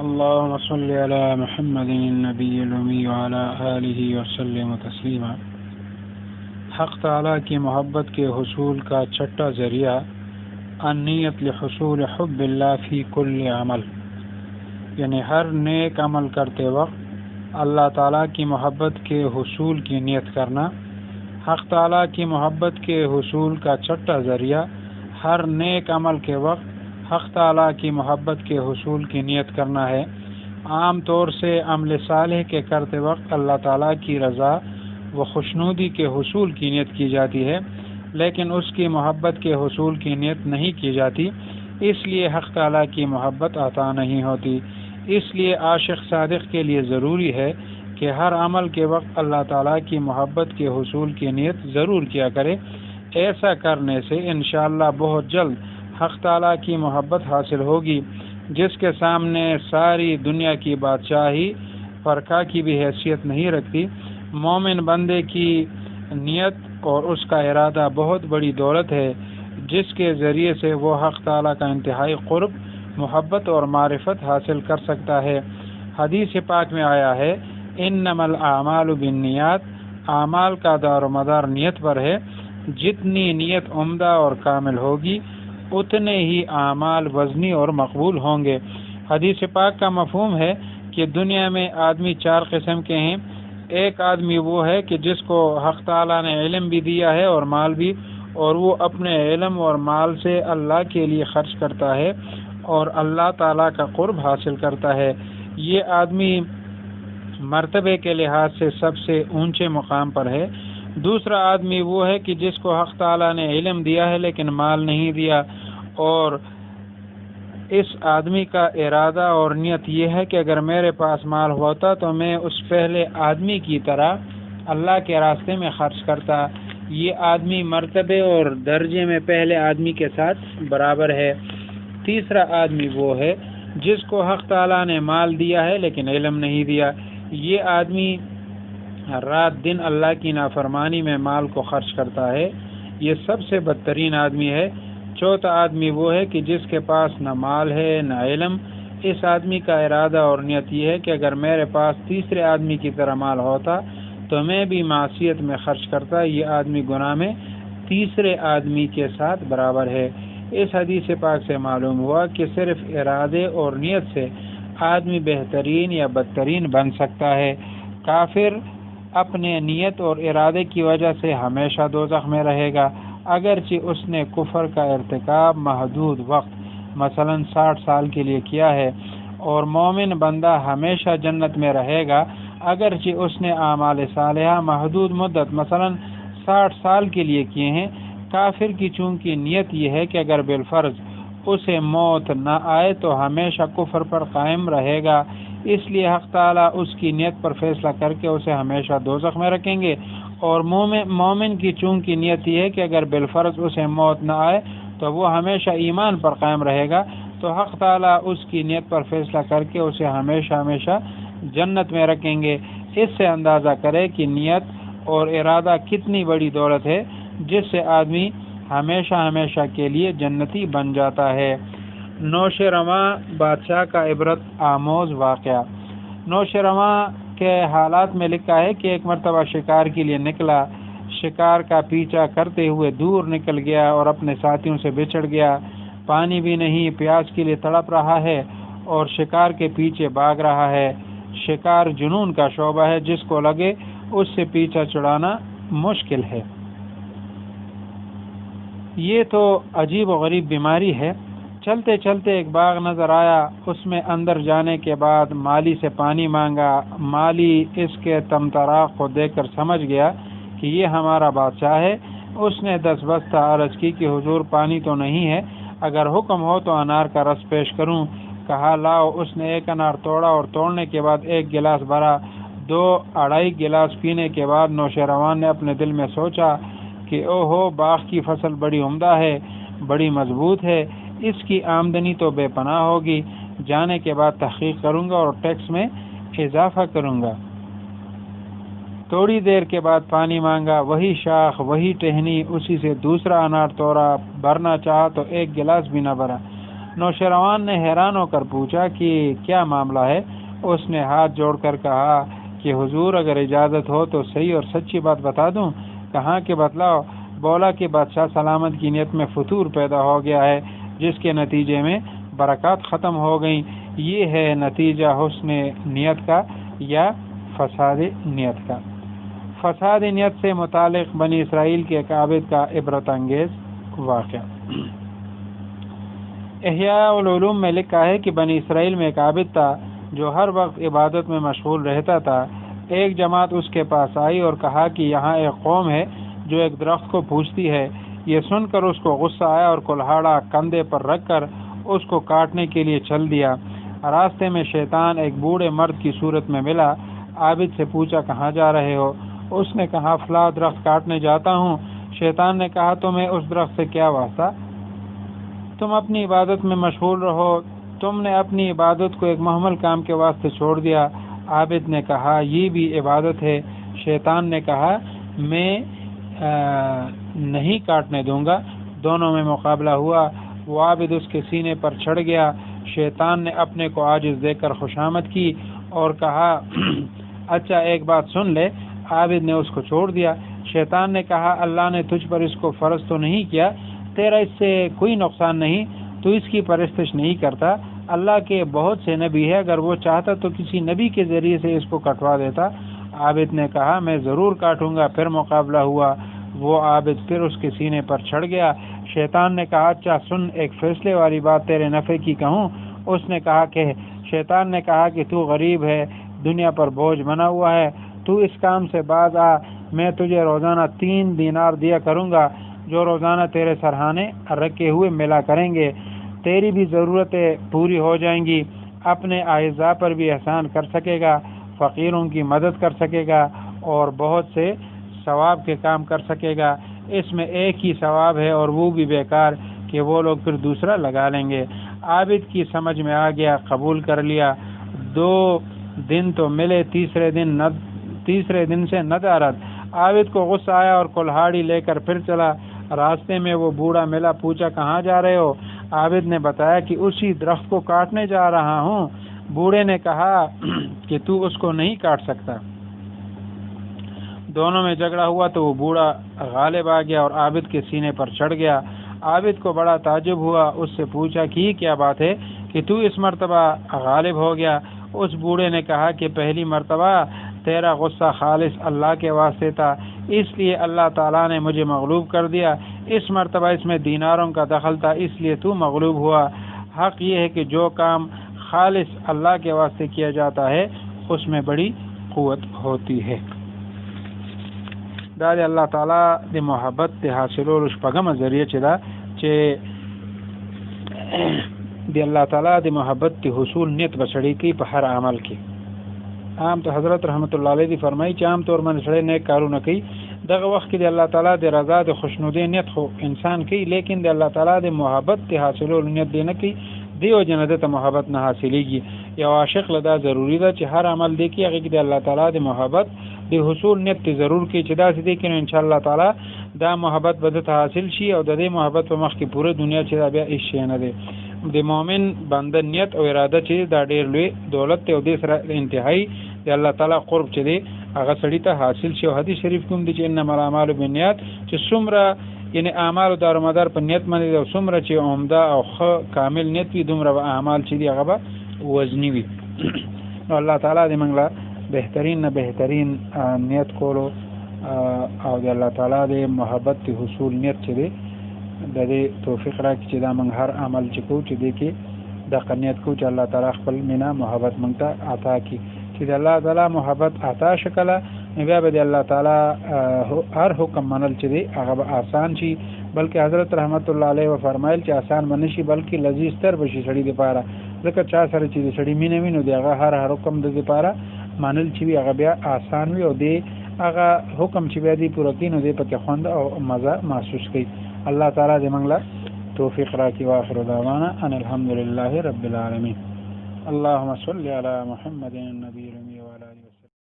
اللهم صل على محمد النبی الامی وعلى آلہ وسلم تسلیما۔ حق تعالیٰ کی محبت کے حصول کا چھٹا ذریعہ النیت لحصول حب اللہ فی کل عمل، یعنی ہر نیک عمل کرتے وقت اللہ تعالیٰ کی محبت کے حصول کی نیت کرنا۔ حق تعالیٰ کی محبت کے حصول کا چھٹا ذریعہ ہر نیک عمل کے وقت حق تعالیٰ کی محبت کے حصول کی نیت کرنا ہے۔ عام طور سے عمل صالح کے کرتے وقت اللہ تعالیٰ کی رضا و خوشنودی کے حصول کی نیت کی جاتی ہے، لیکن اس کی محبت کے حصول کی نیت نہیں کی جاتی، اس لیے حق تعالیٰ کی محبت عطا نہیں ہوتی۔ اس لیے عاشق صادق کے لیے ضروری ہے کہ ہر عمل کے وقت اللہ تعالیٰ کی محبت کے حصول کی نیت ضرور کیا کرے۔ ایسا کرنے سے انشاءاللہ بہت جلد حق تعالیٰ کی محبت حاصل ہوگی، جس کے سامنے ساری دنیا کی بادشاہی فرقہ کی بھی حیثیت نہیں رکھتی۔ مومن بندے کی نیت اور اس کا ارادہ بہت بڑی دولت ہے، جس کے ذریعے سے وہ حق تعالیٰ کا انتہائی قرب، محبت اور معرفت حاصل کر سکتا ہے۔ حدیث پاک میں آیا ہے، انما الاعمال بالنیات، اعمال کا دار و مدار نیت پر ہے۔ جتنی نیت عمدہ اور کامل ہوگی، اتنے ہی اعمال وزنی اور مقبول ہوں گے۔ حدیث پاک کا مفہوم ہے کہ دنیا میں آدمی چار قسم کے ہیں۔ ایک آدمی وہ ہے کہ جس کو حق تعالیٰ نے علم بھی دیا ہے اور مال بھی، اور وہ اپنے علم اور مال سے اللہ کے لیے خرچ کرتا ہے اور اللہ تعالیٰ کا قرب حاصل کرتا ہے۔ یہ آدمی مرتبے کے لحاظ سے سب سے اونچے مقام پر ہے۔ دوسرا آدمی وہ ہے کہ جس کو حق تعالیٰ نے علم دیا ہے لیکن مال نہیں دیا، اور اس آدمی کا ارادہ اور نیت یہ ہے کہ اگر میرے پاس مال ہوتا تو میں اس پہلے آدمی کی طرح اللہ کے راستے میں خرچ کرتا۔ یہ آدمی مرتبے اور درجے میں پہلے آدمی کے ساتھ برابر ہے۔ تیسرا آدمی وہ ہے جس کو حق تعالیٰ نے مال دیا ہے لیکن علم نہیں دیا۔ یہ آدمی رات دن اللہ کی نافرمانی میں مال کو خرچ کرتا ہے، یہ سب سے بدترین آدمی ہے۔ چوتھا آدمی وہ ہے کہ جس کے پاس نہ مال ہے نہ علم۔ اس آدمی کا ارادہ اور نیت یہ ہے کہ اگر میرے پاس تیسرے آدمی کی طرح مال ہوتا تو میں بھی معصیت میں خرچ کرتا۔ یہ آدمی گناہ میں تیسرے آدمی کے ساتھ برابر ہے۔ اس حدیث پاک سے معلوم ہوا کہ صرف ارادے اور نیت سے آدمی بہترین یا بدترین بن سکتا ہے۔ کافر اپنے نیت اور ارادے کی وجہ سے ہمیشہ دوزخ میں رہے گا، اگرچہ اس نے کفر کا ارتکاب محدود وقت مثلا 60 سال کے لیے کیا ہے، اور مومن بندہ ہمیشہ جنت میں رہے گا، اگرچہ اس نے اعمال صالحہ محدود مدت مثلا 60 سال کے لیے کیے ہیں۔ کافر کی چونکہ نیت یہ ہے کہ اگر بالفرض اسے موت نہ آئے تو ہمیشہ کفر پر قائم رہے گا، اس لیے حق تعالیٰ اس کی نیت پر فیصلہ کر کے اسے ہمیشہ دوزخ میں رکھیں گے۔ اور مومن کی چونکہ نیت یہ ہے کہ اگر بالفرض اسے موت نہ آئے تو وہ ہمیشہ ایمان پر قائم رہے گا، تو حق تعالیٰ اس کی نیت پر فیصلہ کر کے اسے ہمیشہ جنت میں رکھیں گے۔ اس سے اندازہ کرے کہ نیت اور ارادہ کتنی بڑی دولت ہے، جس سے آدمی ہمیشہ کے لیے جنتی بن جاتا ہے۔ نوشیروان بادشاہ کا عبرت آموز واقعہ۔ نوشیروان کے حالات میں لکھا ہے کہ ایک مرتبہ شکار کے لیے نکلا، شکار کا پیچھا کرتے ہوئے دور نکل گیا اور اپنے ساتھیوں سے بچھڑ گیا۔ پانی بھی نہیں، پیاس کے لیے تڑپ رہا ہے اور شکار کے پیچھے بھاگ رہا ہے۔ شکار جنون کا شعبہ ہے، جس کو لگے اس سے پیچھا چھڑانا مشکل ہے۔ یہ تو عجیب و غریب بیماری ہے۔ چلتے چلتے ایک باغ نظر آیا، اس میں اندر جانے کے بعد مالی سے پانی مانگا۔ مالی اس کے طمطراق کو دیکھ کر سمجھ گیا کہ یہ ہمارا بادشاہ ہے۔ اس نے دستبستہ عرض کی کہ حضور پانی تو نہیں ہے، اگر حکم ہو تو انار کا رس پیش کروں۔ کہا لاؤ۔ اس نے ایک انار توڑا اور توڑنے کے بعد ایک گلاس بھرا۔ 2-2.5 گلاس پینے کے بعد نوشیروان نے اپنے دل میں سوچا کہ اوہو، باغ کی فصل بڑی عمدہ ہے، بڑی مضبوط ہے، اس کی آمدنی تو بے پناہ ہوگی۔ جانے کے بعد تحقیق کروں گا اور ٹیکس میں اضافہ کروں گا۔ تھوڑی دیر کے بعد پانی مانگا، وہی شاخ، وہی ٹہنی، اسی سے دوسرا انار توڑا، بھرنا چاہا تو ایک گلاس بھی نہ بھرا۔ نوشیروان نے حیران ہو کر پوچھا کہ کیا معاملہ ہے؟ اس نے ہاتھ جوڑ کر کہا کہ حضور اگر اجازت ہو تو صحیح اور سچی بات بتا دوں۔ کہاں کہ بتلاؤ۔ بولا کہ بادشاہ سلامت کی نیت میں فتور پیدا ہو گیا ہے، جس کے نتیجے میں برکات ختم ہو گئیں۔ یہ ہے نتیجہ حسن نیت کا یا فساد نیت کا۔ فساد نیت سے متعلق بنی اسرائیل کے ایک عابد کا عبرت انگیز واقعہ۔ احیاء العلوم میں لکھا ہے کہ بنی اسرائیل میں ایک عابد تھا جو ہر وقت عبادت میں مشغول رہتا تھا۔ ایک جماعت اس کے پاس آئی اور کہا کہ یہاں ایک قوم ہے جو ایک درخت کو پوجتی ہے۔ یہ سن کر اس کو غصہ آیا اور کلہاڑا کندھے پر رکھ کر اس کو کاٹنے کے لیے چل دیا۔ راستے میں شیطان ایک بوڑھے مرد کی صورت میں ملا۔ عابد سے پوچھا کہاں جا رہے ہو؟ اس نے کہا فلاں درخت کاٹنے جاتا ہوں۔ شیطان نے کہا تمہیں اس درخت سے کیا واسطہ؟ تم اپنی عبادت میں مشغول رہو۔ تم نے اپنی عبادت کو ایک محمل کام کے واسطے چھوڑ دیا۔ عابد نے کہا یہ بھی عبادت ہے۔ شیطان نے کہا میں نہیں کاٹنے دوں گا۔ دونوں میں مقابلہ ہوا۔ وہ عابد اس کے سینے پر چڑھ گیا۔ شیطان نے اپنے کو عاجز دیکھ کر خوشامد کی اور کہا اچھا ایک بات سن لے۔ عابد نے اس کو چھوڑ دیا۔ شیطان نے کہا اللہ نے تجھ پر اس کو فرض تو نہیں کیا، تیرا اس سے کوئی نقصان نہیں، تو اس کی پرستش نہیں کرتا۔ اللہ کے بہت سے نبی ہے، اگر وہ چاہتا تو کسی نبی کے ذریعے سے اس کو کٹوا دیتا۔ عابد نے کہا میں ضرور کاٹوں گا۔ پھر مقابلہ ہوا۔ وہ عابد پھر اس کے سینے پر چڑھ گیا۔ شیطان نے کہا اچھا سن، ایک فیصلے والی بات تیرے نفع کی کہوں؟ اس نے کہا کہ شیطان نے کہا کہ تو غریب ہے، دنیا پر بوجھ بنا ہوا ہے، تو اس کام سے باز آ، میں تجھے روزانہ 3 دینار دیا کروں گا جو روزانہ تیرے سرہانے رکھے ہوئے ملا کریں گے۔ تیری بھی ضرورتیں پوری ہو جائیں گی، اپنے اعزاء پر بھی احسان کر سکے گا، فقیروں کی مدد کر سکے گا اور بہت سے ثواب کے کام کر سکے گا۔ اس میں ایک ہی ثواب ہے اور وہ بھی بیکار کہ وہ لوگ پھر دوسرا لگا لیں گے۔ عابد کی سمجھ میں آ گیا، قبول کر لیا۔ 2 دن تو ملے، تیسرے دن سے ندارت۔ عابد کو غصہ آیا اور کلہاڑی لے کر پھر چلا۔ راستے میں وہ بوڑھا ملا، پوچھا کہاں جا رہے ہو؟ عابد نے بتایا کہ اسی درخت کو کاٹنے جا رہا ہوں۔ بوڑھے نے کہا کہ تو اس کو نہیں کاٹ سکتا۔ دونوں میں جھگڑا ہوا تو وہ بوڑھا غالب آ گیا اور عابد کے سینے پر چڑھ گیا۔ عابد کو بڑا تعجب ہوا، اس سے پوچھا کہ یہ کیا بات ہے کہ تو اس مرتبہ غالب ہو گیا؟ اس بوڑھے نے کہا کہ پہلی مرتبہ تیرا غصہ خالص اللہ کے واسطے تھا، اس لیے اللہ تعالیٰ نے مجھے مغلوب کر دیا۔ اس مرتبہ اس میں دیناروں کا دخل تھا، اس لیے تو مغلوب ہوا۔ حق یہ ہے کہ جو کام خالص اللہ کے واسطے کیا جاتا ہے اس میں بڑی قوت ہوتی ہے۔ دا اللہ تعالیٰ دی محبت دی حاصلولو شپږمه ذریعہ چې دا چې دی اللہ تعالیٰ دی محبت دی حصول نیت بسړی کی په هر عمل کې۔ عام تو حضرت رحمت الله علیه دی فرمایي چې عام طور باندې سړی نیک کارونه کوي، دغه وخت کې دی الله تعالیٰ دی رضا دی خوشنودی نیت خو انسان کوي، لیکن دی الله تعالیٰ دی محبت دی حاصلولو نیت دی نه کوي، دیو جن د محبت نه حاصلېږي۔ یو عاشق لدا ضروری ده چې هر عمل دی کې هغه کې د الله تعالی د محبت د حصول نیت ته ضرور کې چې دا سدي کې ان شاء الله تعالی دا محبت به ته حاصل شي او د دې محبت په مخ کې پوره دنیا چې دا بیا هیڅ شی نه دی۔ د مؤمن بنده نیت او اراده چې دا ډېر لوی دولت ته او د سره انتهایی د الله تعالی قرب چې دی هغه سړی ته حاصل شي۔ او حدیث شریف کوم دی چې انما الاعمال بالنیات، چې څومره یعنی اعمال دارمدار په نیت باندې او څومره چې عمده او ښه کامل نیت وي دومره اعمال چې دی هغه به وزنی وي۔ نو الله تعالی دې موږ له بهترین نه بهترین نیت کولو او د الله تعالی د محبت د حصول نیت چې دی د دې توفیق راکړي چې دا موږ هر عمل چې کوو چې دی کې د نیت کوو چې الله تعالی خپل مینا محبت موږ ته عطا کړي، چې د الله تعالی محبت عطا شکله بیا به د الله تعالی هر حکم منل چې دی هغه به آسان شي، بلکې حضرت رحمت الله علیه فرمایل چې آسان به نشي بلکې لذیذ تر به شي سړي دپاره، ځکه چا سره چې د سړي مینه وي نو د هغه هر حکم د دپاره منل چې وي هغه بیا آسان وي او دی هغه حکم چې بیا دی پوره کړي نو دی پکې خوند او مزه محسوس کوي۔ الله تعالی دې موږ له توفیق راکړي۔ واخر دعوانا ان الحمد لله رب العالمین۔ اللهم صل علی محمد النبی الامین